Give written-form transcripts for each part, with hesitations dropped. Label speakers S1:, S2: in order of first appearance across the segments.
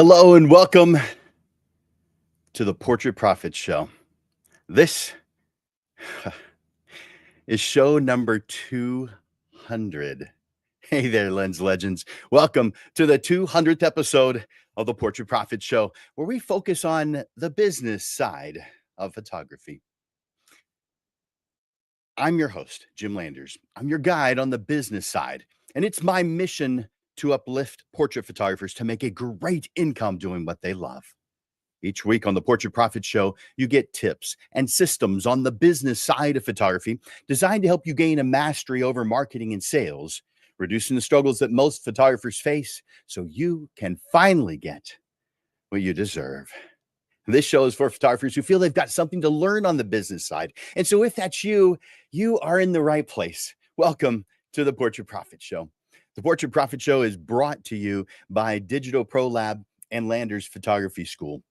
S1: Hello and welcome to the Portrait Profit Show. This is show number 200. Hey there, Lens Legends. Welcome to the 200th episode of the Portrait Profit Show, where we focus on the business side of photography. I'm your host, Jim Landers. I'm your guide on the business side, and it's my mission to uplift portrait photographers to make a great income doing what they love. Each week on the Portrait Profit Show, you get tips and systems on the business side of photography designed to help you gain a mastery over marketing and sales, reducing the struggles that most photographers face so you can finally get what you deserve. This show is for photographers who feel they've got something to learn on the business side. And so if that's you, you are in the right place. Welcome to the Portrait Profit Show. The Portrait Profit Show is brought to you by Digital Pro Lab and Landers Photography School.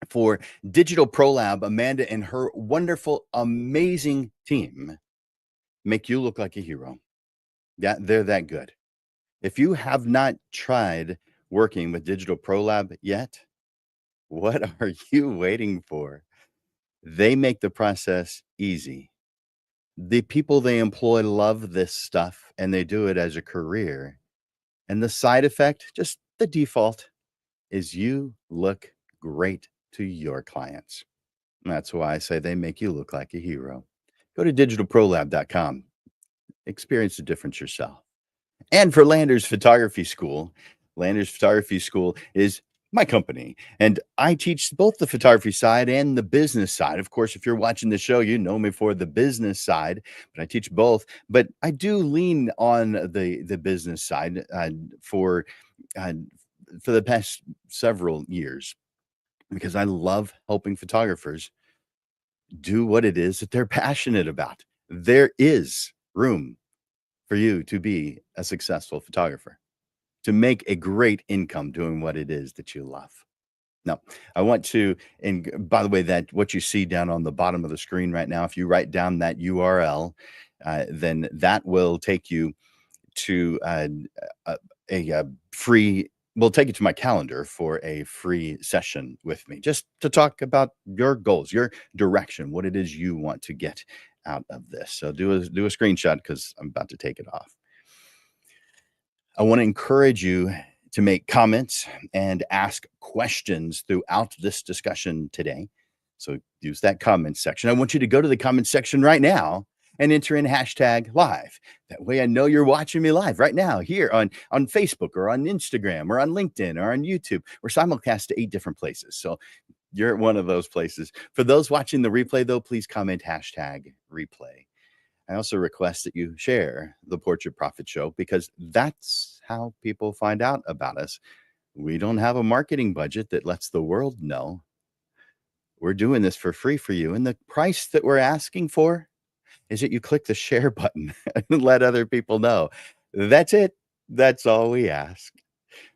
S1: For Digital Pro Lab, Amanda and her wonderful, amazing team make you look like a hero. Yeah, they're that good. If you have not tried working with Digital Pro Lab yet, what are you waiting for? They make the process easy. The people they employ love this stuff and they do it as a career. And the side effect, just the default, is you look great to your clients. That's why I say they make you look like a hero. Go to digitalprolab.com. Experience the difference yourself. And for Landers Photography School, Landers Photography School is my company. And I teach both the photography side and the business side. Of course, if you're watching the show, you know me for the business side, but I teach both. But I do lean on the business side uh, for the past several years because I love helping photographers do what it is that they're passionate about. There is room for you to be a successful photographer, to make a great income doing what it is that you love. Now, I want to, and by the way, that what you see down on the bottom of the screen right now, if you write down that URL, then that will take you to a free, will take you to my calendar for a free session with me, just to talk about your goals, your direction, what it is you want to get out of this. So do a screenshot because I'm about to take it off. I want to encourage you to make comments and ask questions throughout this discussion today. So use that comment section. I want you to go to the comment section right now and enter in hashtag live. That way I know you're watching me live right now here on Facebook or on Instagram or on LinkedIn or on YouTube. We're simulcast to 8 different places. So you're at one of those places. For those watching the replay, though, please comment hashtag replay. I also request that you share the Portrait Profit Show because that's how people find out about us. We don't have a marketing budget that lets the world know. We're doing this for free for you. And the price that we're asking for is that you click the share button and let other people know. That's it. That's all we ask.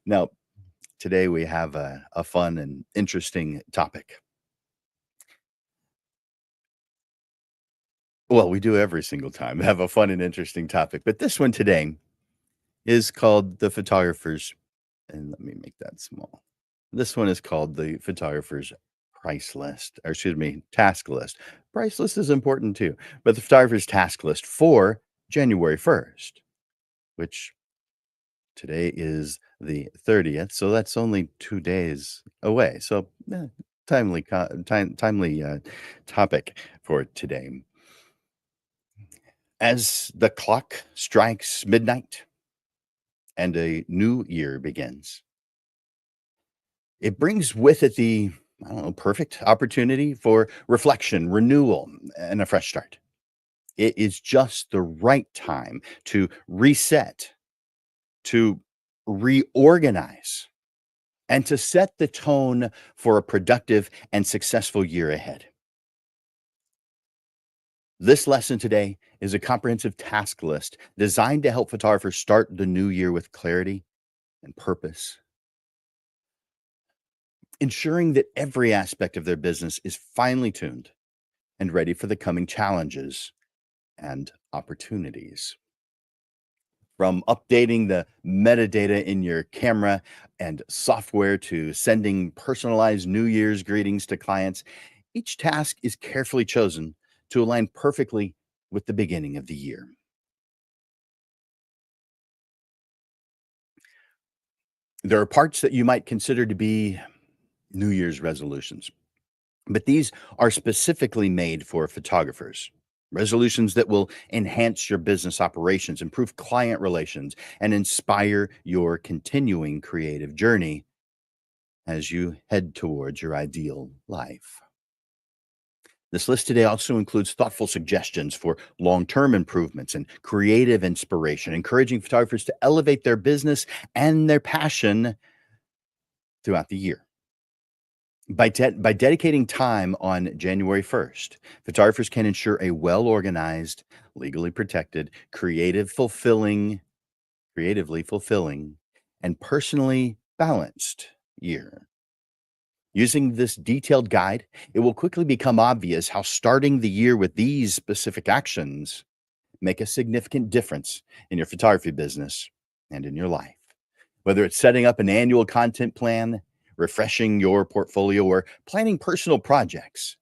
S1: Now, today we have a fun and interesting topic. Well, we do every single time have a fun and interesting topic, but this one today is called the photographer's, and let me make that small. This one is called the photographer's price list, or excuse me, task list. Price list is important too, but the photographer's task list for January 1st, which today is the 30th. So that's only 2 days away. So timely topic for today. As the clock strikes midnight and a new year begins, it brings with it the, I don't know, perfect opportunity for reflection, renewal, and a fresh start. It is just the right time to reset, to reorganize, and to set the tone for a productive and successful year ahead. This lesson today is a comprehensive task list designed to help photographers start the new year with clarity and purpose, ensuring that every aspect of their business is finely tuned and ready for the coming challenges and opportunities. From updating the metadata in your camera and software to sending personalized New Year's greetings to clients, each task is carefully chosen to align perfectly with the beginning of the year. There are parts that you might consider to be New Year's resolutions, but these are specifically made for photographers. Resolutions that will enhance your business operations, improve client relations, and inspire your continuing creative journey as you head towards your ideal life. This list today also includes thoughtful suggestions for long term improvements and creative inspiration, encouraging photographers to elevate their business and their passion throughout the year. By dedicating time on January 1st, photographers can ensure a well organized, legally protected, creatively fulfilling, and personally balanced year. Using this detailed guide, it will quickly become obvious how starting the year with these specific actions make a significant difference in your photography business and in your life. Whether it's setting up an annual content plan, refreshing your portfolio, or planning personal projects,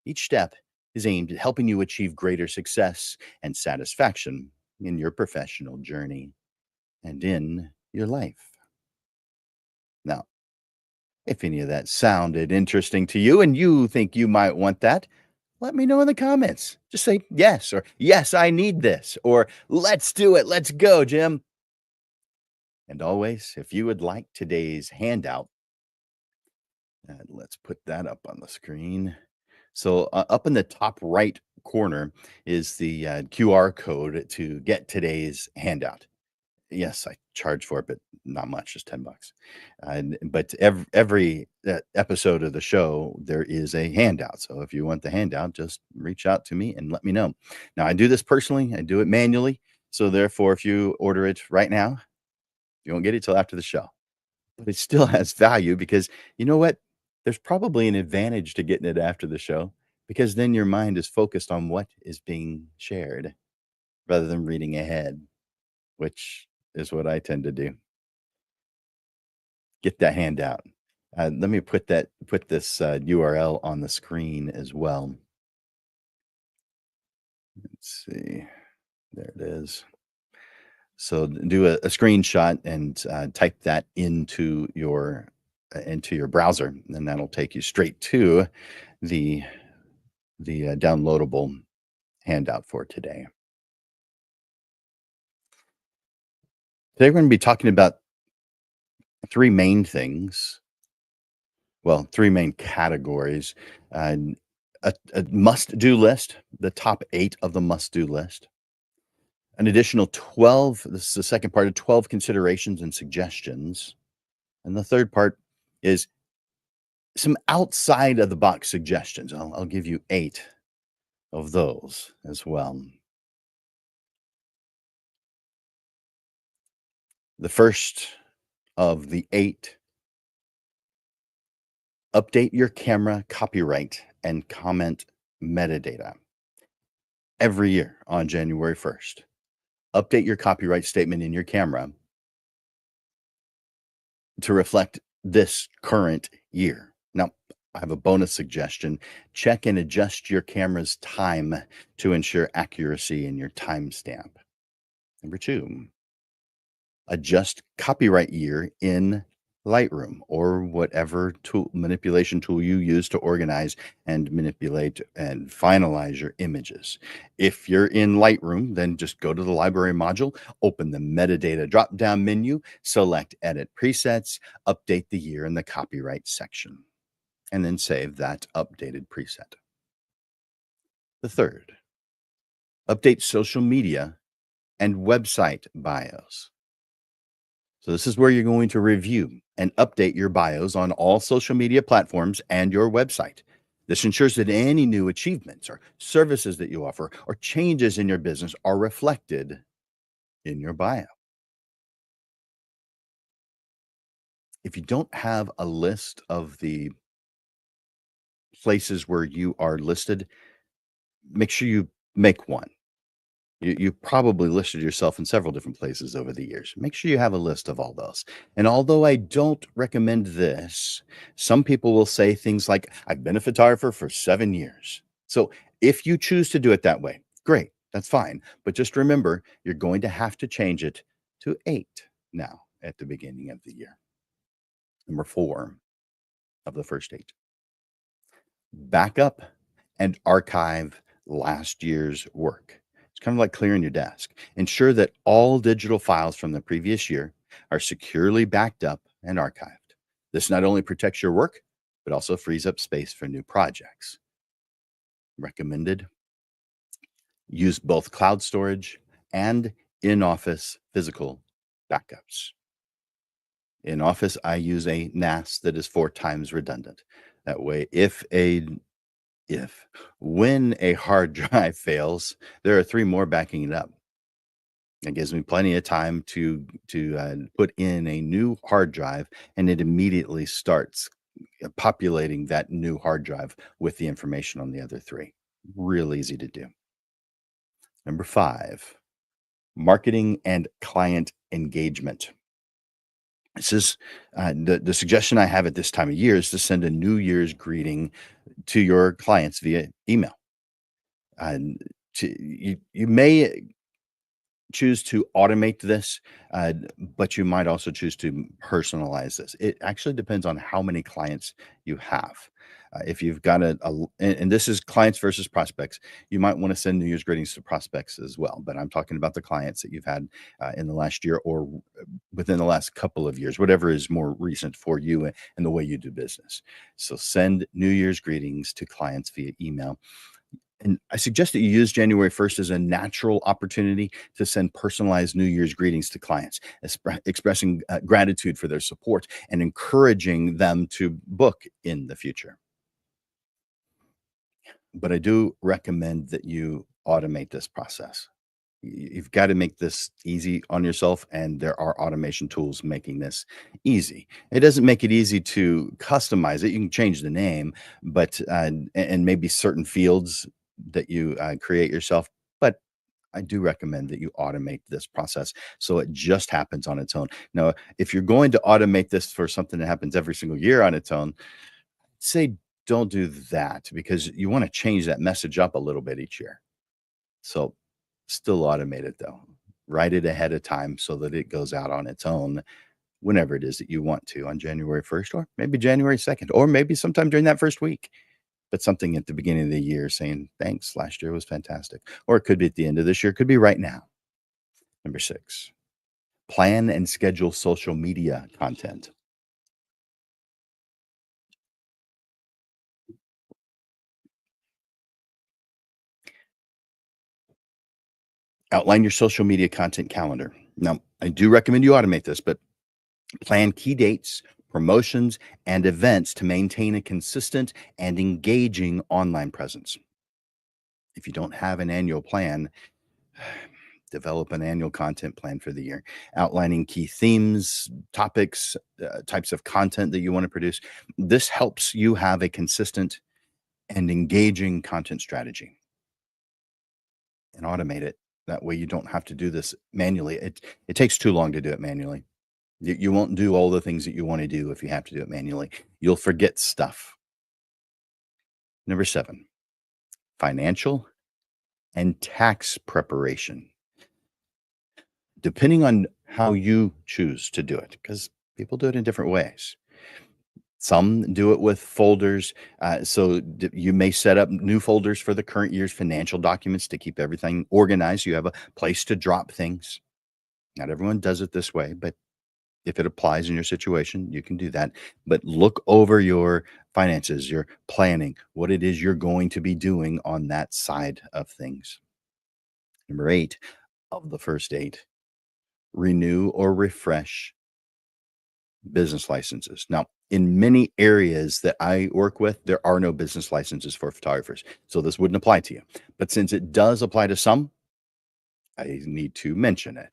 S1: each step is aimed at helping you achieve greater success and satisfaction in your professional journey and in your life. Now, if any of that sounded interesting to you and you think you might want that, let me know in the comments. Just say yes, or yes, I need this, or let's do it. Let's go, Jim. And always, if you would like today's handout, let's put that up on the screen. So, up in the top right corner is the QR code to get today's handout. Yes, I charge for it, but not much, just $10. But every episode of the show, there is a handout. So if you want the handout, just reach out to me and let me know. Now, I do this personally, I do it manually. So therefore, if you order it right now, you won't get it till after the show. But it still has value because you know what? There's probably an advantage to getting it after the show because then your mind is focused on what is being shared rather than reading ahead, which is what I tend to do. Get that handout. Let me put this URL on the screen as well. Let's see. There it is. So do a screenshot and type that into your browser, and that'll take you straight to the downloadable handout for today. Today we're going to be talking about three main things. Well, three main categories. Uh, a must-do list, the top 8 of the must-do list. An additional 12, this is the second part of 12 considerations and suggestions. And the third part is some outside of the box suggestions. I'll give you 8 of those as well. The first of the 8, update your camera copyright and comment metadata every year on January 1st. Update your copyright statement in your camera to reflect this current year. Now, I have a bonus suggestion. Check and adjust your camera's time to ensure accuracy in your timestamp. Number 2, adjust copyright year in Lightroom or whatever manipulation tool you use to organize and manipulate and finalize your images. If you're in Lightroom, then just go to the library module, open the metadata drop down menu, select edit presets, update the year in the copyright section, and then save that updated preset. The third, update social media and website bios. So this is where you're going to review and update your bios on all social media platforms and your website. This ensures that any new achievements or services that you offer or changes in your business are reflected in your bio. If you don't have a list of the places where you are listed, make sure you make one. You probably listed yourself in several different places over the years. Make sure you have a list of all those. And although I don't recommend this, some people will say things like, I've been a photographer for 7 years. So if you choose to do it that way, great, that's fine. But just remember, you're going to have to change it to 8 now at the beginning of the year. Number 4 of the first 8, back up and archive last year's work. It's kind of like clearing your desk. Ensure that all digital files from the previous year are securely backed up and archived. This not only protects your work, but also frees up space for new projects. Recommended: use both cloud storage and in office physical backups. In office, I use a NAS that is 4 times redundant. That way, if when a hard drive fails, there are 3 more backing it up. It gives me plenty of time to put in a new hard drive, and it immediately starts populating that new hard drive with the information on the other 3. Real easy to do. Number 5, marketing and client engagement. This is the suggestion I have at this time of year is to send a New Year's greeting to your clients via email. And you may choose to automate this, but you might also choose to personalize this. It actually depends on how many clients you have. If you've got and this is clients versus prospects, you might want to send New Year's greetings to prospects as well. But I'm talking about the clients that you've had in the last year or within the last couple of years, whatever is more recent for you and the way you do business. So send New Year's greetings to clients via email. And I suggest that you use January 1st as a natural opportunity to send personalized New Year's greetings to clients, expressing gratitude for their support and encouraging them to book in the future. But I do recommend that you automate this process. You've got to make this easy on yourself, and there are automation tools making this easy. It doesn't make it easy to customize it. You can change the name, but and maybe certain fields that you create yourself. But I do recommend that you automate this process so it just happens on its own. Now, if you're going to automate this for something that happens every single year on its own, say don't do that because you want to change that message up a little bit each year. So still automate it though. Write it ahead of time so that it goes out on its own whenever it is that you want to on January 1st or maybe January 2nd or maybe sometime during that first week. But something at the beginning of the year saying, thanks, last year was fantastic. Or it could be at the end of this year, it could be right now. Number 6, plan and schedule social media content. Outline your social media content calendar. Now, I do recommend you automate this, but plan key dates, promotions, and events to maintain a consistent and engaging online presence. If you don't have an annual plan, develop an annual content plan for the year, outlining key themes, topics, types of content that you want to produce. This helps you have a consistent and engaging content strategy and automate it. That way you don't have to do this manually. It takes too long to do it manually. You won't do all the things that you want to do if you have to do it manually. You'll forget stuff. Number 7, financial and tax preparation. Depending on how you choose to do it, because people do it in different ways. Some do it with folders. You may set up new folders for the current year's financial documents to keep everything organized. You have a place to drop things. Not everyone does it this way, but if it applies in your situation, you can do that. But look over your finances, your planning, what it is you're going to be doing on that side of things. Number 8 of the first 8, renew or refresh business licenses. Now, in many areas that I work with, there are no business licenses for photographers. So this wouldn't apply to you. But since it does apply to some, I need to mention it.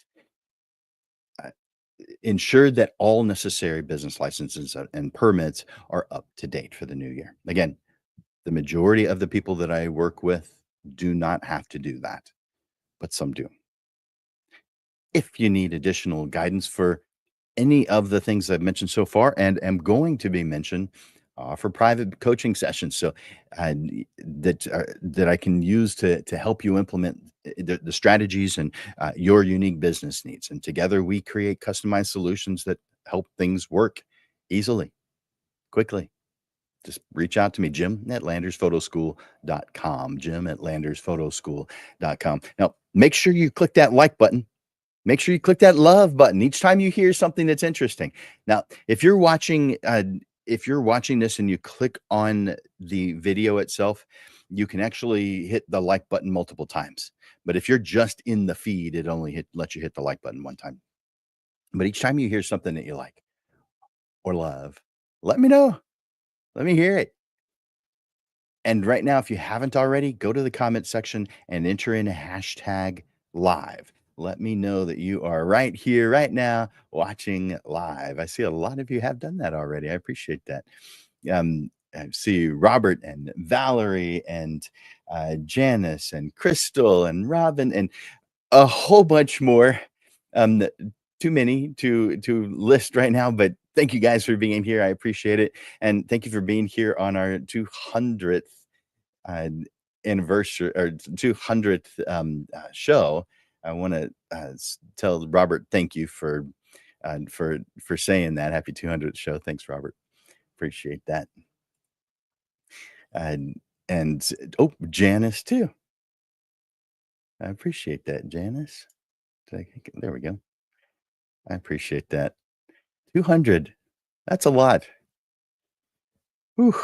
S1: Uh, Ensure that all necessary business licenses and permits are up to date for the new year. Again, the majority of the people that I work with do not have to do that. but some do. If you need additional guidance for any of the things I've mentioned so far and am going to be mentioned, for private coaching sessions, so that I can use to help you implement the strategies and your unique business needs. And together we create customized solutions that help things work easily, quickly. Just reach out to me, Jim at landersphotoschool.com. Jim at landersphotoschool.com. Now, make sure you click that like button. Make sure you click that love button each time you hear something that's interesting. Now, if you're watching this and you click on the video itself, you can actually hit the like button multiple times. But if you're just in the feed, it only lets you hit the like button one time. But each time you hear something that you like or love, let me know. Let me hear it. And right now, if you haven't already, go to the comment section and enter in a hashtag live. Let me know that you are right here, right now, watching live. I see a lot of you have done that already. I appreciate that. I see Robert and Valerie and Janice and Crystal and Robin and a whole bunch more. Um, Too many to list right now, but thank you guys for being here. I appreciate it, and thank you for being here on our 200th uh, anniversary or 200th show. I want to tell Robert thank you for saying that. Happy 200th show. Thanks, Robert. Appreciate that. And oh, Janice too. I appreciate that, Janice. There we go. I appreciate that. 200. That's a lot. Whew.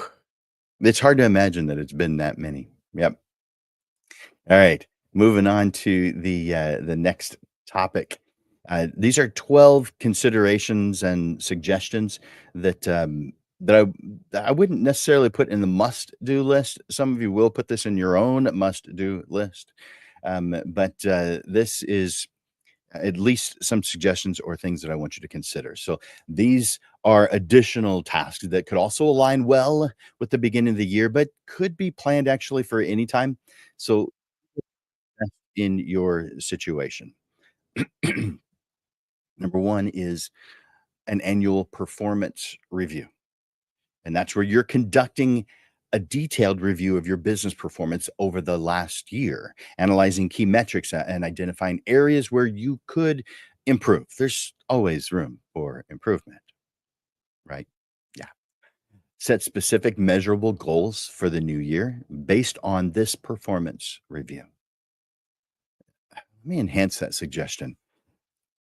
S1: It's hard to imagine that it's been that many. Yep. All right. Moving on to the next topic. These are 12 considerations and suggestions that that I wouldn't necessarily put in the must-do list. Some of you will put this in your own must-do list. But this is at least some suggestions or things that I want you to consider. So these are additional tasks that could also align well with the beginning of the year, but could be planned actually for any time. So in your situation, number one is an annual performance review. And that's where you're conducting a detailed review of your business performance over the last year, analyzing key metrics and identifying areas where you could improve. There's always room for improvement, right? Yeah. Set specific measurable goals for the new year based on this performance review. Let me enhance that suggestion.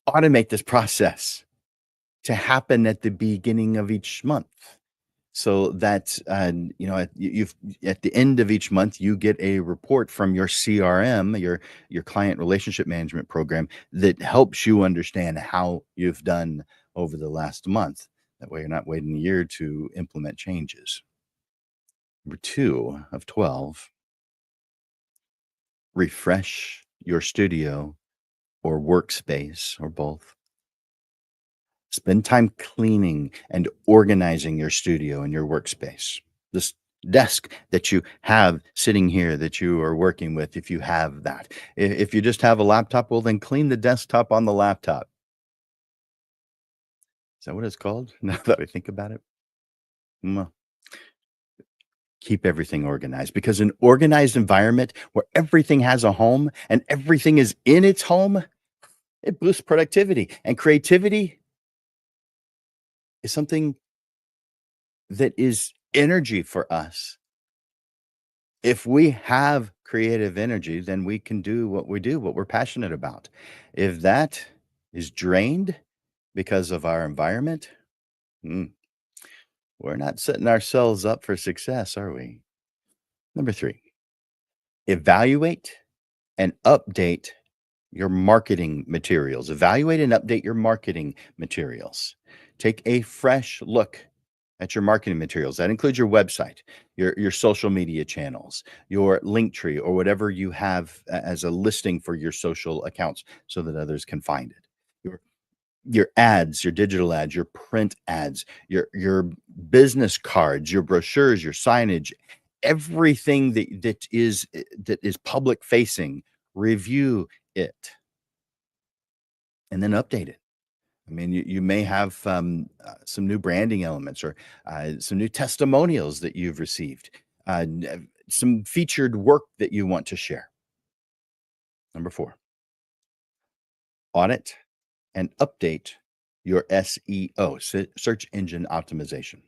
S1: Automate this process to happen at the beginning of each month. So that you've at the end of each month, you get a report from your CRM, your client relationship management program that helps you understand how you've done over the last month. That way, you're not waiting a year to implement changes. Number two of 12, refresh your studio or workspace or both. Spend time cleaning and organizing your studio and your workspace. This desk that you have sitting here that you are working with, if you have that. If you just have a laptop, well, then clean the desktop on the laptop. Is that what it's called? Now that I think about it. Well, keep everything organized, because an organized environment where everything has a home and everything is in its home, it boosts productivity, and creativity is something that is energy for us. If we have creative energy, then we can do what we do, what we're passionate about. If that is drained because of our environment, mm, we're not setting ourselves up for success, are we? Number three, evaluate and update your marketing materials. Evaluate and update your marketing materials. Take a fresh look at your marketing materials. That includes your website, your social media channels, your link tree, or whatever you have as a listing for your social accounts so that others can find it. Your ads, your digital ads, your print ads, your business cards, your brochures, your signage, everything that is public facing. Review it and then update it. I mean, you may have some new branding elements or some new testimonials that you've received, some featured work that you want to share. Number four, audit and update your SEO, search engine optimization.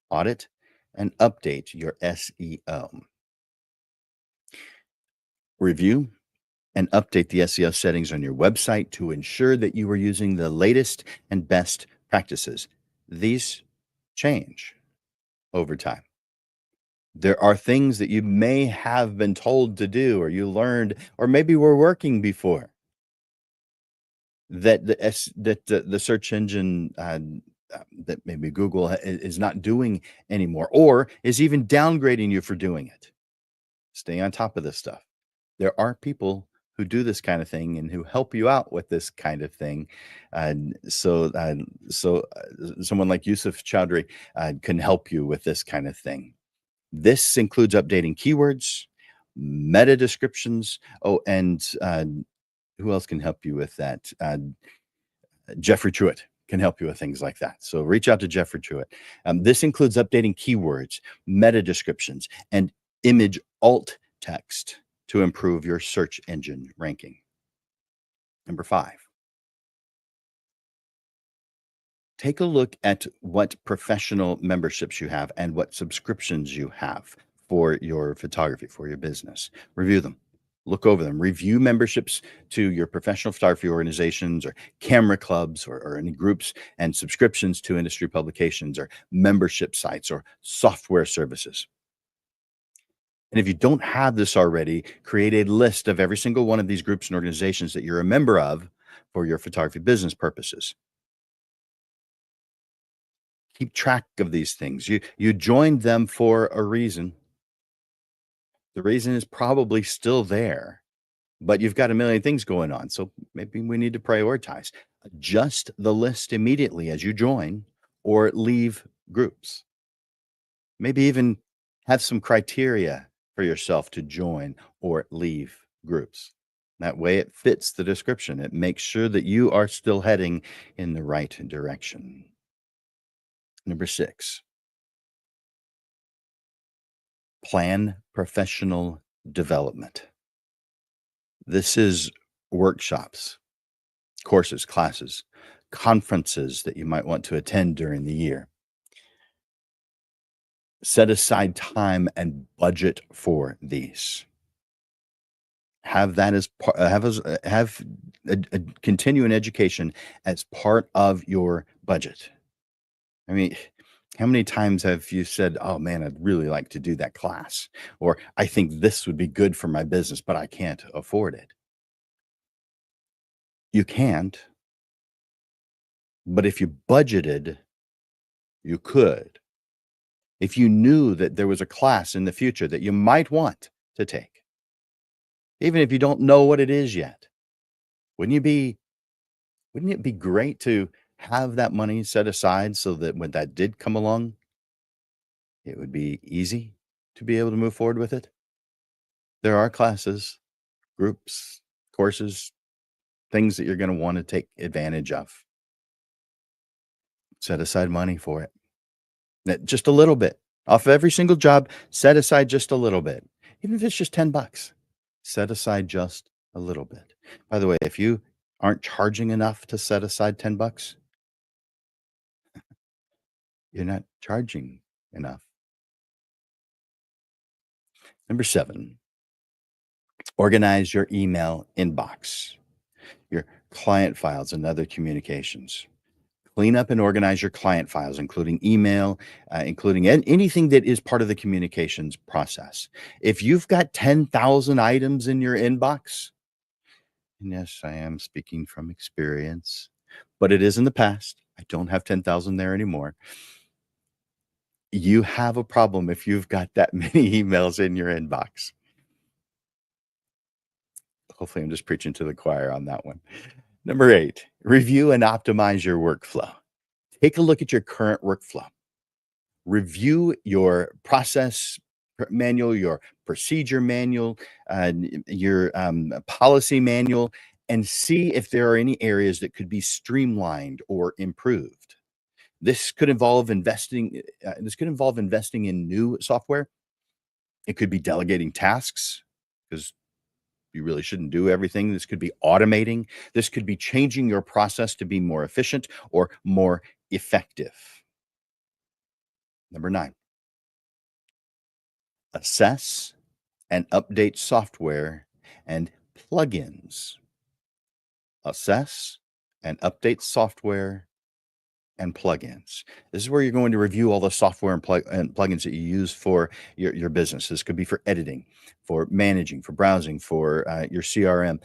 S1: Audit and update your SEO. Review and update the SEO settings on your website to ensure that you are using the latest and best practices. These change over time. There are things that you may have been told to do or you learned or maybe were working before that the search engine that maybe Google is not doing anymore or is even downgrading you for doing it. Stay on top of this stuff. There are people who do this kind of thing and who help you out with this kind of thing. Someone like Yusuf Chowdhury can help you with this kind of thing. This includes updating keywords, meta descriptions. Oh, and who else can help you with that? Jeffrey Truitt can help you with things like that. So reach out to Jeffrey Truitt. This includes updating keywords, meta descriptions, and image alt text to improve your search engine ranking. Number five, take a look at what professional memberships you have and what subscriptions you have for your photography, for your business. Review them. Look over them. Review memberships to your professional photography organizations or camera clubs or any groups and subscriptions to industry publications or membership sites or software services. And if you don't have this already, create a list of every single one of these groups and organizations that you're a member of for your photography business purposes. Keep track of these things. You joined them for a reason. The reason is probably still there, but you've got a million things going on. So maybe we need to prioritize. Adjust the list immediately as you join or leave groups. Maybe even have some criteria for yourself to join or leave groups. That way it fits the description. It makes sure that you are still heading in the right direction. Number six, plan professional development. This is workshops, courses, classes, conferences that you might want to attend during the year. Set aside time and budget for these. Have that as have a continuing education as part of your budget. I mean, how many times have you said, "Oh man, I'd really like to do that class," or "I think this would be good for my business, but I can't afford it." You can't, but if you budgeted, you could. If you knew that there was a class in the future that you might want to take, even if you don't know what it is yet, wouldn't you be wouldn't it be great to have that money set aside so that when that did come along, it would be easy to be able to move forward with it? There are classes, groups, courses, things that you're going to want to take advantage of. Set aside money for it. Just a little bit. Off every single job, set aside just a little bit. Even if it's just $10, set aside just a little bit. By the way, if you aren't charging enough to set aside $10, you're not charging enough. Number seven, organize your email inbox, your client files, and other communications. Clean up and organize your client files, including email, including anything that is part of the communications process. If you've got 10,000 items in your inbox, and yes, I am speaking from experience, but it is in the past. I don't have 10,000 there anymore. You have a problem if you've got that many emails in your inbox. Hopefully, I'm just preaching to the choir on that one. Number eight, review and optimize your workflow. Take a look at your current workflow. Review your process manual, your procedure manual, your policy manual, and see if there are any areas that could be streamlined or improved. This could involve investing in new software. It could be delegating tasks because you really shouldn't do everything. This could be automating. This could be changing your process to be more efficient or more effective. Number 9, assess and update software and plugins. Assess and update software and plugins. This is where you're going to review all the software and plugins that you use for your business. This could be for editing, for managing, for browsing, for your CRM,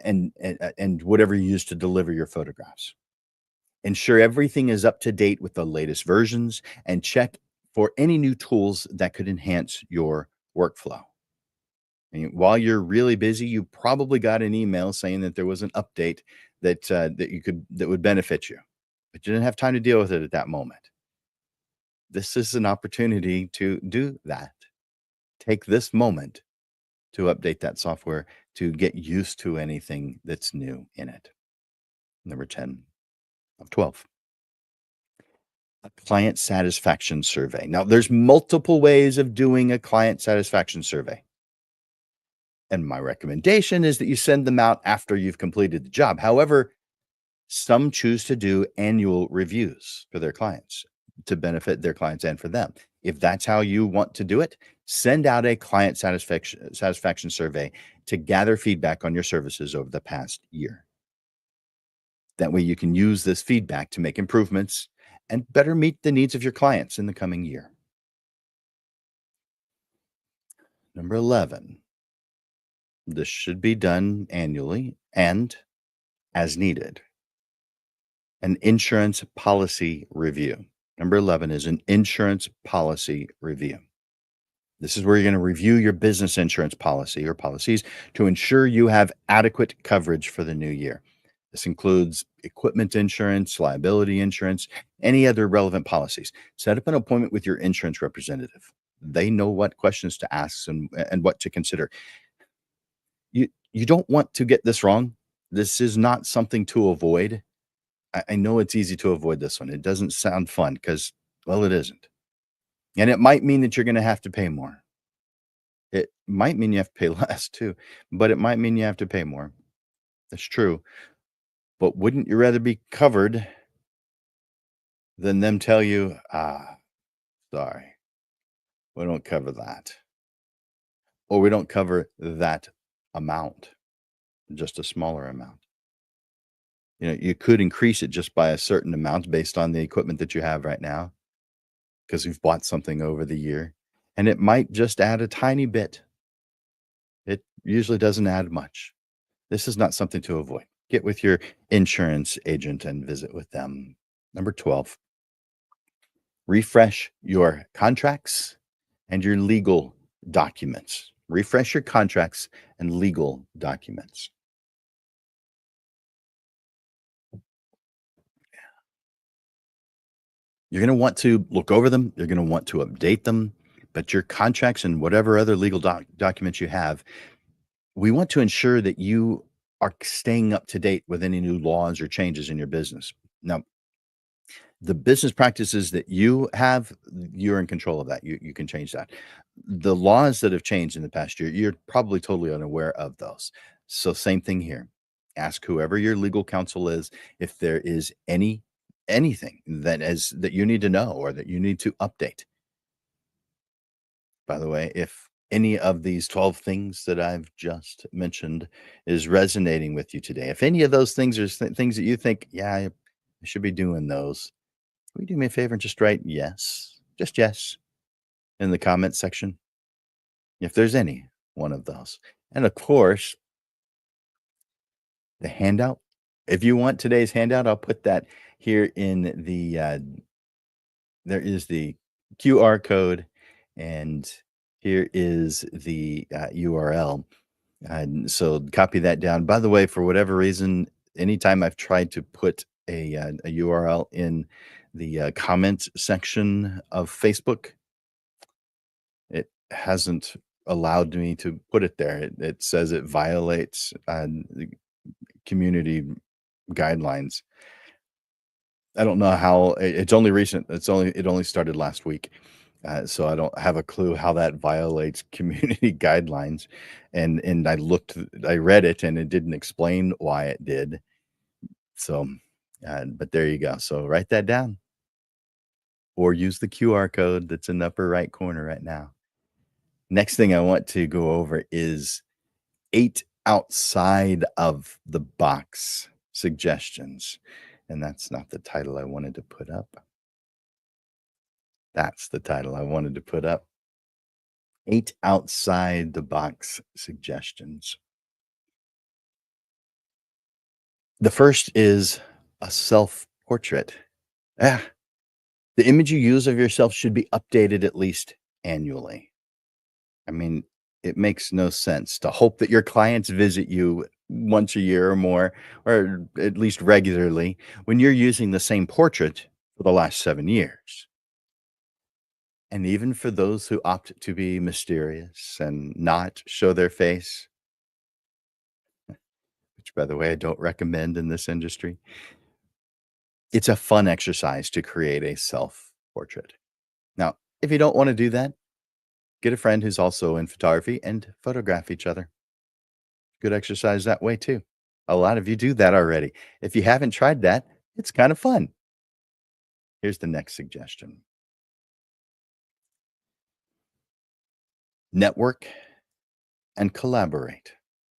S1: and whatever you use to deliver your photographs. Ensure everything is up to date with the latest versions and check for any new tools that could enhance your workflow. And while you're really busy, you probably got an email saying that there was an update that would benefit you, but you didn't have time to deal with it at that moment. This is an opportunity to do that. Take this moment to update that software to get used to anything that's new in it. Number 10 of 12. A client satisfaction survey. Now, there's multiple ways of doing a client satisfaction survey. And my recommendation is that you send them out after you've completed the job. However, some choose to do annual reviews for their clients to benefit their clients and for them. If that's how you want to do it, send out a client satisfaction survey to gather feedback on your services over the past year. That way you can use this feedback to make improvements and better meet the needs of your clients in the coming year. Number 11, this should be done annually and as needed. An insurance policy review. Number 11 is an insurance policy review. This is where you're going to review your business insurance policy or policies to ensure you have adequate coverage for the new year. This includes equipment insurance, liability insurance, any other relevant policies. Set up an appointment with your insurance representative. They know what questions to ask and what to consider. You don't want to get this wrong. This is not something to avoid. I know it's easy to avoid this one. It doesn't sound fun because, well, it isn't. And it might mean that you're going to have to pay more. It might mean you have to pay less too, but it might mean you have to pay more. That's true. But wouldn't you rather be covered than them tell you, sorry, we don't cover that. Or we don't cover that amount, just a smaller amount. You could increase it just by a certain amount based on the equipment that you have right now because you've bought something over the year, and it might just add a tiny bit. It usually doesn't add much. This is not something to avoid. Get with your insurance agent and visit with them. Number 12, refresh your contracts and your legal documents. Refresh your contracts and legal documents. You're going to want to look over them. You're going to want to update them. But your contracts and whatever other legal documents you have, we want to ensure that you are staying up to date with any new laws or changes in your business. Now, the business practices that you have, you're in control of that. You can change that. The laws that have changed in the past year, you're probably totally unaware of those. So same thing here. Ask whoever your legal counsel is if there is anything that you need to know or that you need to update. By the way, if any of these 12 things that I've just mentioned is resonating with you today, if any of those things are things that you think, yeah, I should be doing those, will you do me a favor and just write yes, just yes, in the comments section? If there's any one of those. And of course, the handout. If you want today's handout, I'll put that here in there is the QR code, and here is the URL. And so copy that down. By the way, for whatever reason, anytime I've tried to put a URL in the comments section of Facebook, it hasn't allowed me to put it there. It says it violates community guidelines. I don't know how it's only recent. It only started last week. So I don't have a clue how that violates community guidelines. And I read it and it didn't explain why it did. So, but there you go. So write that down or use the QR code that's in the upper right corner right now. Next thing I want to go over is 8 outside of the box suggestions. And that's not the title I wanted to put up. That's the title I wanted to put up. 8 outside the box suggestions. The first is a self-portrait. Ah, the image you use of yourself should be updated at least annually. I mean, it makes no sense to hope that your clients visit you once a year or more, or at least regularly, when you're using the same portrait for the last 7 years. And even for those who opt to be mysterious and not show their face, which, by the way, I don't recommend in this industry, it's a fun exercise to create a self portrait. Now, if you don't want to do that, get a friend who's also in photography and photograph each other. Good exercise that way too. A lot of you do that already. If you haven't tried that, it's kind of fun. Here's the next suggestion: network and collaborate.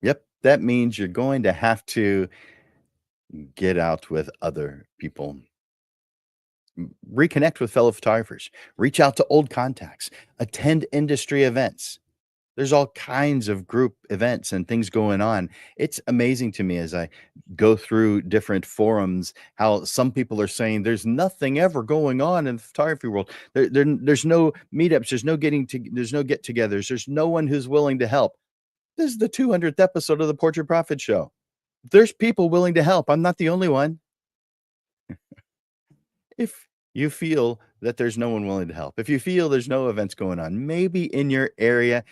S1: Yep, that means you're going to have to get out with other people, reconnect with fellow photographers, reach out to old contacts, attend industry events. There's all kinds of group events and things going on. It's amazing to me as I go through different forums how some people are saying there's nothing ever going on in the photography world. There's no meetups, there's no get-togethers, there's no one who's willing to help. This is the 200th episode of the Portrait Profit Show. There's people willing to help. I'm not the only one. If you feel that there's no one willing to help, if you feel there's no events going on, maybe in your area,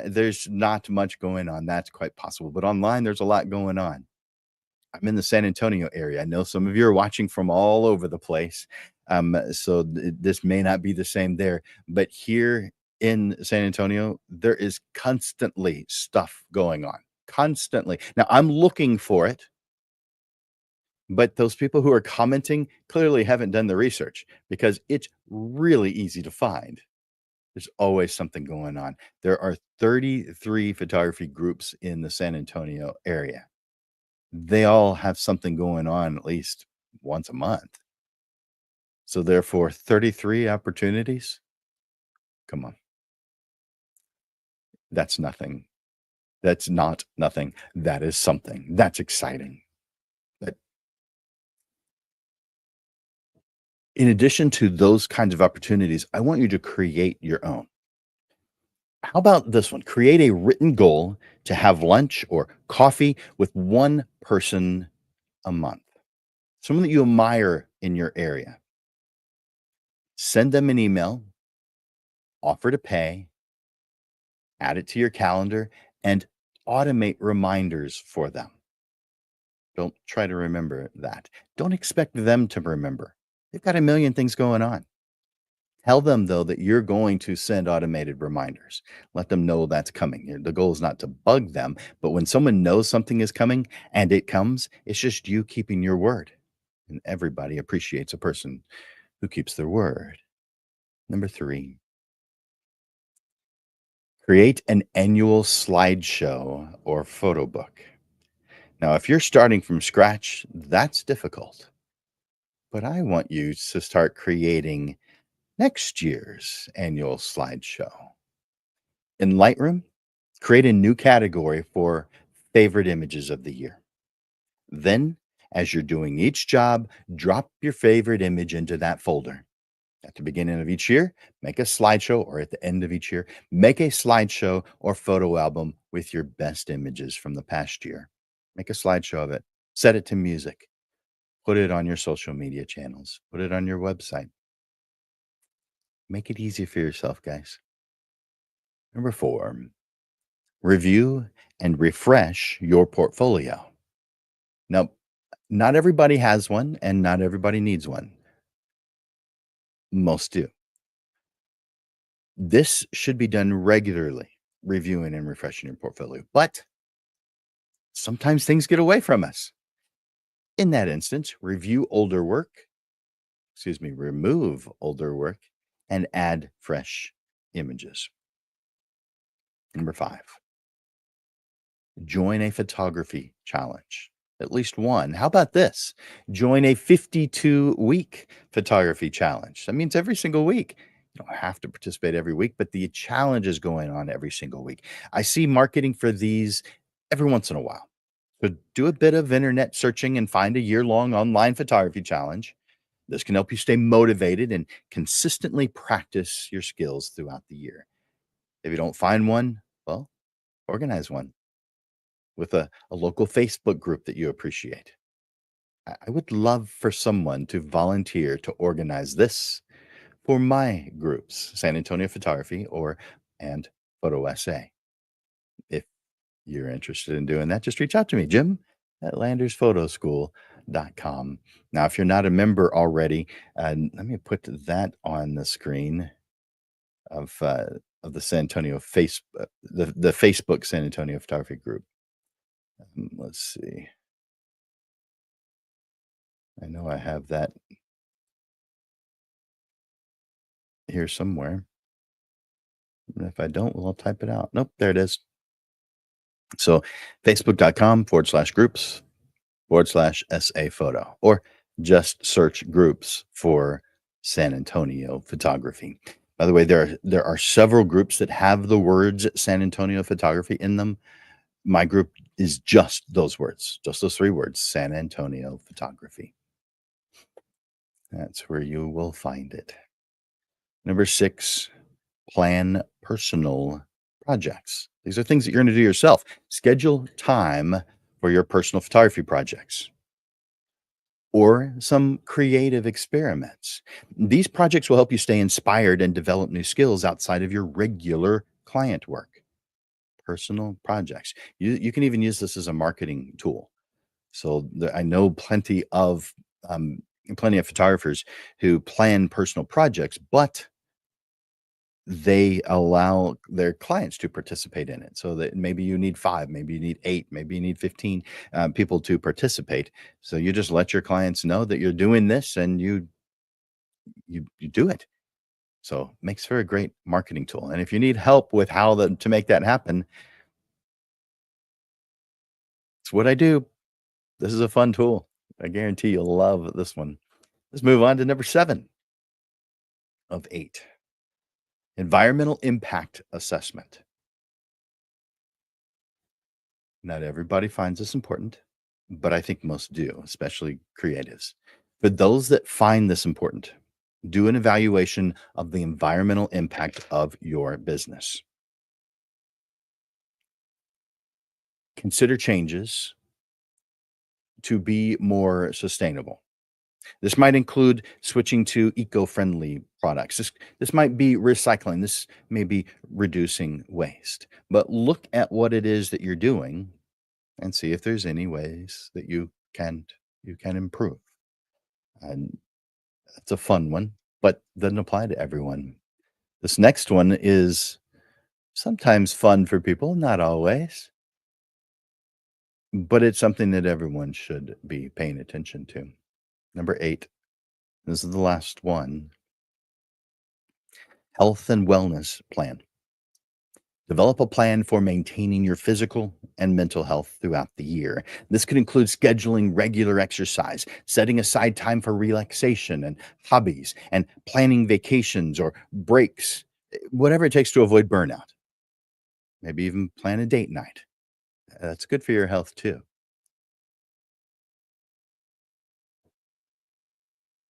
S1: there's not much going on. That's quite possible. But online, there's a lot going on. I'm in the San Antonio area. I know some of you are watching from all over the place. So this may not be the same there. But here in San Antonio, there is constantly stuff going on. Constantly. Now, I'm looking for it. But those people who are commenting clearly haven't done the research because it's really easy to find. There's always something going on. There are 33 photography groups in the San Antonio area. They all have something going on at least once a month. So therefore, 33 opportunities? Come on. That's nothing. That's not nothing. That is something. That's exciting. But in addition to those kinds of opportunities, I want you to create your own. How about this one? Create a written goal to have lunch or coffee with one person a month, someone that you admire in your area. Send them an email, offer to pay, add it to your calendar, and automate reminders for them. Don't try to remember that. Don't expect them to remember. They've got a million things going on. Tell them, though, that you're going to send automated reminders. Let them know that's coming. The goal is not to bug them, but when someone knows something is coming and it comes, it's just you keeping your word. And everybody appreciates a person who keeps their word. Number 3, create an annual slideshow or photo book. Now, if you're starting from scratch, that's difficult. But I want you to start creating next year's annual slideshow. In Lightroom, create a new category for favorite images of the year. Then, as you're doing each job, drop your favorite image into that folder. At the beginning of each year, make a slideshow, or at the end of each year, make a slideshow or photo album with your best images from the past year. Make a slideshow of it, set it to music, put it on your social media channels, put it on your website. Make it easy for yourself, guys. Number 4, review and refresh your portfolio. Now, not everybody has one and not everybody needs one. Most do. This should be done regularly, reviewing and refreshing your portfolio. But sometimes things get away from us. In that instance, remove older work and add fresh images. Number 5, join a photography challenge. At least one. How about this? Join a 52-week photography challenge. That means every single week. You don't have to participate every week, but the challenge is going on every single week. I see marketing for these every once in a while. So do a bit of internet searching and find a year-long online photography challenge. This can help you stay motivated and consistently practice your skills throughout the year. If you don't find one, well, organize one with a local Facebook group that you appreciate. I would love for someone to volunteer to organize this for my groups, San Antonio Photography and Photo SA. If you're interested in doing that, just reach out to me, Jim at landersphotoschool.com. Now, if you're not a member already, let me put that on the screen of the San Antonio the Facebook San Antonio Photography group. Let's see. I know I have that here somewhere. And if I don't, well, I'll type it out. Nope, there it is. So facebook.com/groups/SA photo, or just search groups for San Antonio Photography. By the way, there are several groups that have the words San Antonio Photography in them. My group is just those words, just those 3 words, San Antonio Photography. That's where you will find it. Number 6, plan personal projects. These are things that you're going to do yourself. Schedule time for your personal photography projects or some creative experiments. These projects will help you stay inspired and develop new skills outside of your regular client work. Personal projects. You can even use this as a marketing tool. So I know plenty of photographers who plan personal projects, but they allow their clients to participate in it. So that maybe you need 5, maybe you need 8, maybe you need 15 people to participate. So you just let your clients know that you're doing this, and you do it. So makes for a great marketing tool. And if you need help with to make that happen, it's what I do. This is a fun tool. I guarantee you'll love this one. Let's move on to number 7 of 8. Environmental impact assessment. Not everybody finds this important, but I think most do, especially creatives. For those that find this important, do an evaluation of the environmental impact of your business. Consider changes to be more sustainable. This might include switching to eco-friendly products. This might be recycling. This may be reducing waste. But look at what it is that you're doing and see if there's any ways that you can improve. And it's a fun one, but doesn't apply to everyone. This next one is sometimes fun for people, not always, but it's something that everyone should be paying attention to. Number 8, this is the last one. Health and wellness plan. Develop a plan for maintaining your physical and mental health throughout the year. This could include scheduling regular exercise, setting aside time for relaxation and hobbies, and planning vacations or breaks, whatever it takes to avoid burnout. Maybe even plan a date night. That's good for your health too.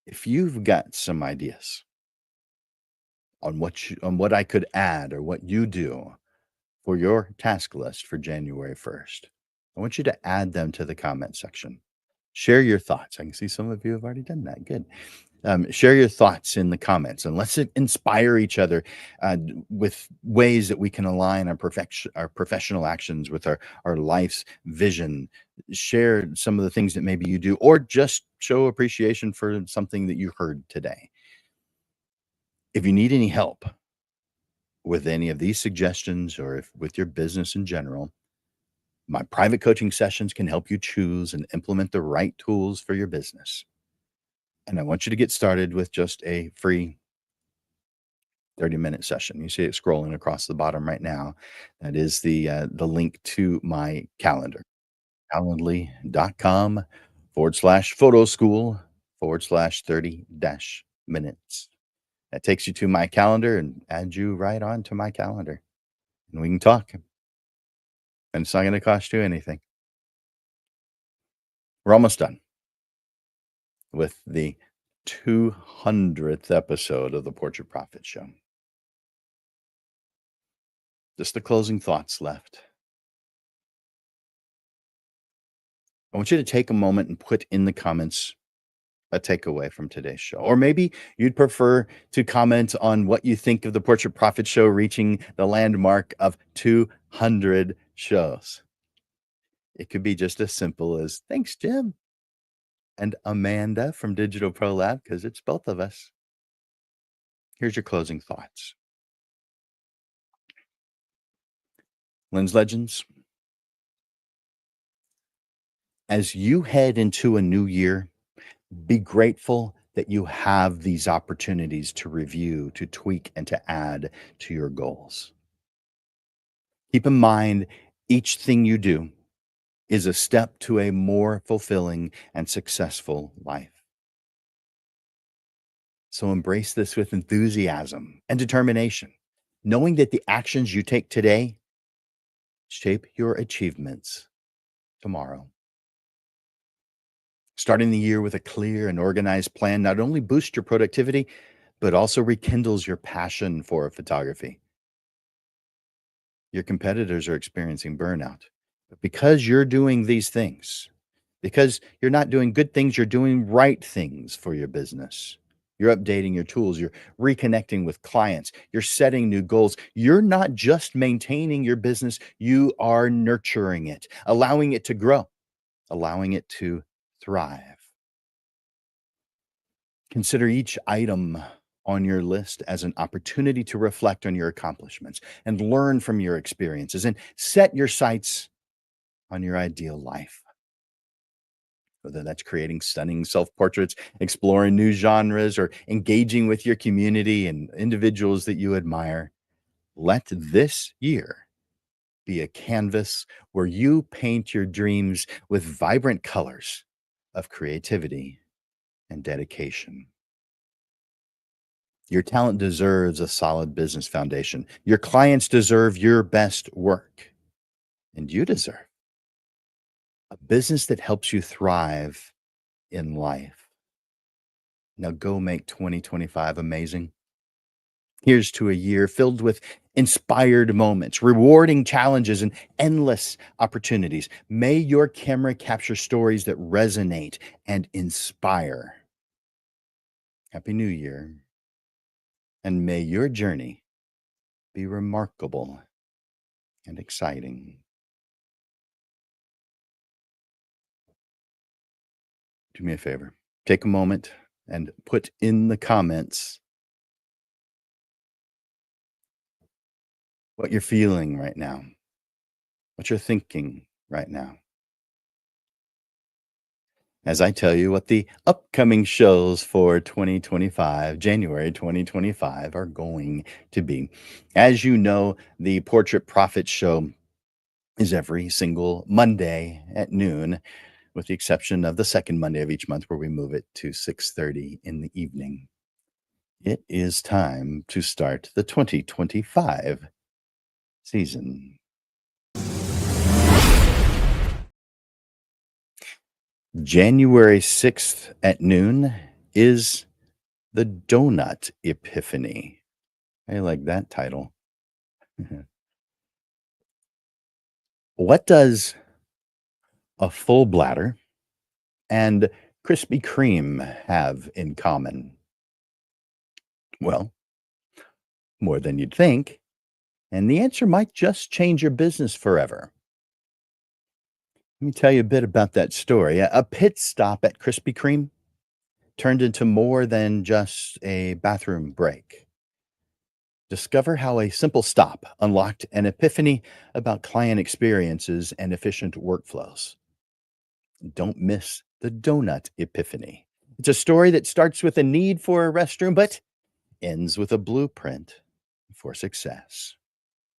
S1: If you've got some ideas on what I could add or what you do for your task list for January 1st, I want you to add them to the comment section. Share your thoughts. I can see some of you have already done that. Good. Share your thoughts in the comments and let's inspire each other with ways that we can align our professional actions with our life's vision. Share some of the things that maybe you do, or just show appreciation for something that you heard today. If you need any help with any of these suggestions or if with your business in general, my private coaching sessions can help you choose and implement the right tools for your business. And I want you to get started with just a free 30-minute session. You see it scrolling across the bottom right now. That is the link to my calendar, calendly.com/photo school /30 dash minutes. That takes you to my calendar and adds you right on to my calendar. And we can talk. And it's not going to cost you anything. We're almost done with the 200th episode of the Portrait Profit Show. Just the closing thoughts left. I want you to take a moment and put in the comments a takeaway from today's show. Or maybe you'd prefer to comment on what you think of the Portrait Profit Show reaching the landmark of 200 shows. It could be just as simple as thanks, Jim, and Amanda from Digital Pro Lab, because it's both of us. Here's your closing thoughts. Lens Legends, as you head into a new year, be grateful that you have these opportunities to review, to tweak, and to add to your goals. Keep in mind, each thing you do is a step to a more fulfilling and successful life. So embrace this with enthusiasm and determination, knowing that the actions you take today shape your achievements tomorrow. Starting the year with a clear and organized plan not only boosts your productivity, but also rekindles your passion for photography. Your competitors are experiencing burnout. But because you're doing these things, because you're not doing good things, you're doing right things for your business. You're updating your tools, you're reconnecting with clients, you're setting new goals. You're not just maintaining your business, you are nurturing it, allowing it to grow, allowing it to thrive. Consider each item on your list as an opportunity to reflect on your accomplishments and learn from your experiences and set your sights on your ideal life. Whether that's creating stunning self portraits, exploring new genres, or engaging with your community and individuals that you admire, let this year be a canvas where you paint your dreams with vibrant colors of creativity and dedication. Your talent deserves a solid business foundation. Your clients deserve your best work. And you deserve a business that helps you thrive in life. Now go make 2025 amazing. Here's to a year filled with inspired moments, rewarding challenges, and endless opportunities. May your camera capture stories that resonate and inspire. Happy New Year. And may your journey be remarkable and exciting. Do me a favor. Take a moment and put in the comments what you're feeling right now, what you're thinking right now. As I tell you what the upcoming shows for 2025, January 2025, are going to be. As you know, the Portrait Profit Show is every single Monday at noon, with the exception of the second Monday of each month where we move it to 6:30 in the evening. It is time to start the 2025 season. January 6th at noon is the Donut Epiphany. I like that title. What does a full bladder and Krispy Kreme have in common? Well, more than you'd think, and the answer might just change your business forever. Let me tell you a bit about that story. A pit stop at Krispy Kreme turned into more than just a bathroom break. Discover how a simple stop unlocked an epiphany about client experiences and efficient workflows. Don't miss the donut epiphany. It's a story that starts with a need for a restroom, but ends with a blueprint for success.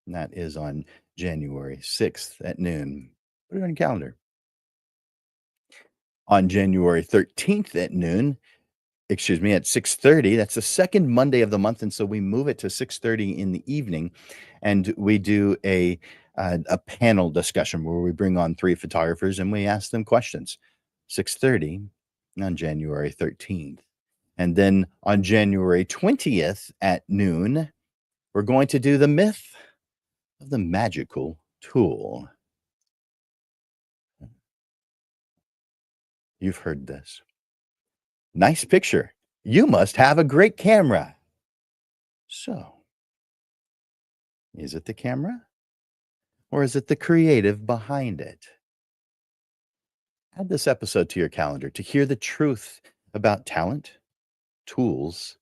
S1: And that is on January 6th at noon. Put it on your calendar. On January 13th at noon, excuse me, at 6:30, that's the second Monday of the month, and so we move it to 6:30 in the evening, and we do a panel discussion where we bring on 3 photographers and we ask them questions. 6:30 on January 13th. And then on January 20th at noon, we're going to do the myth of the magical tool. You've heard this. Nice picture. You must have a great camera. So, is it the camera or is it the creative behind it? Add this episode to your calendar to hear the truth about talent, tools,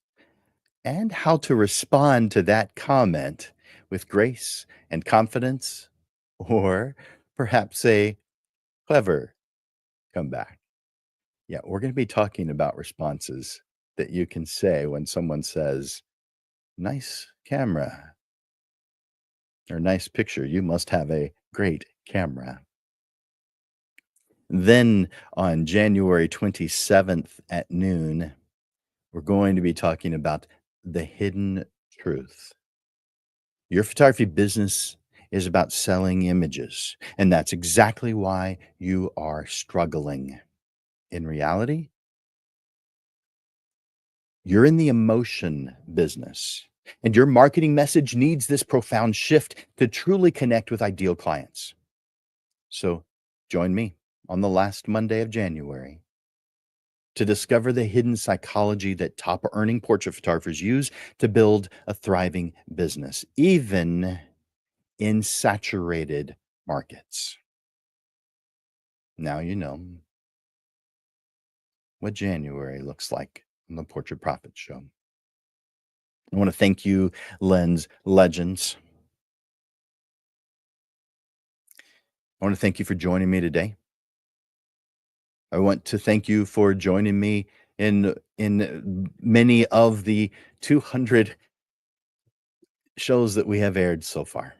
S1: and how to respond to that comment with grace and confidence, or perhaps a clever comeback. Yeah, we're going to be talking about responses that you can say when someone says, nice camera or nice picture. You must have a great camera. Then on January 27th at noon, we're going to be talking about the hidden truth. Your photography business is about selling images, and that's exactly why you are struggling. In reality, you're in the emotion business, and your marketing message needs this profound shift to truly connect with ideal clients. So join me on the last Monday of January to discover the hidden psychology that top earning portrait photographers use to build a thriving business, even in saturated markets. Now you know what January looks like on the Portrait Profit Show. I want to thank you, Lens Legends. I want to thank you for joining me today. I want to thank you for joining me in many of the 200 shows that we have aired so far.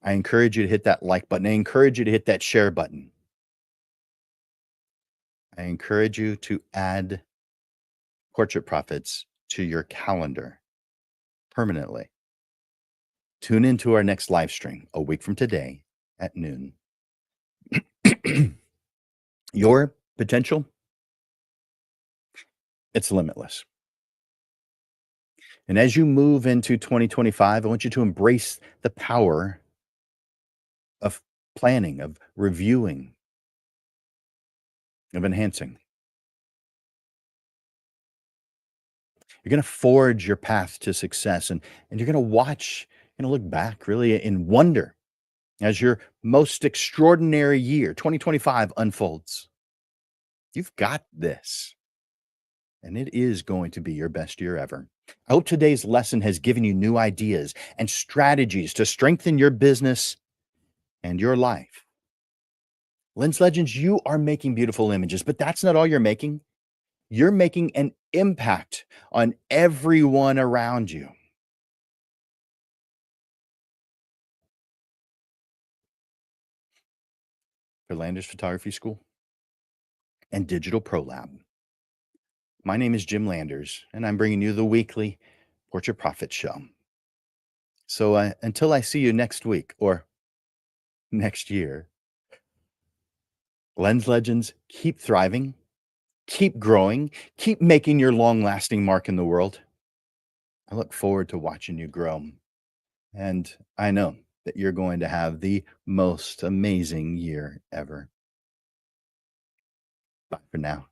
S1: I encourage you to hit that like button. I encourage you to hit that share button. I encourage you to add Portrait Profits to your calendar permanently. Tune into our next live stream a week from today at noon. Your potential, it's limitless. And as you move into 2025, I want you to embrace the power of planning, of reviewing, of enhancing. You're going to forge your path to success, and you're going to watch, you're going to look back really in wonder as your most extraordinary year, 2025, unfolds. You've got this, and it is going to be your best year ever. I hope today's lesson has given you new ideas and strategies to strengthen your business and your life. Lens Legends, you are making beautiful images, but that's not all you're making. You're making an impact on everyone around you. For Landers Photography School and Digital Pro Lab, my name is Jim Landers, and I'm bringing you the weekly Portrait Profit Show. So until I see you next week or next year, Lens Legends, keep thriving, keep growing, keep making your long-lasting mark in the world. I look forward to watching you grow. And I know that you're going to have the most amazing year ever. Bye for now.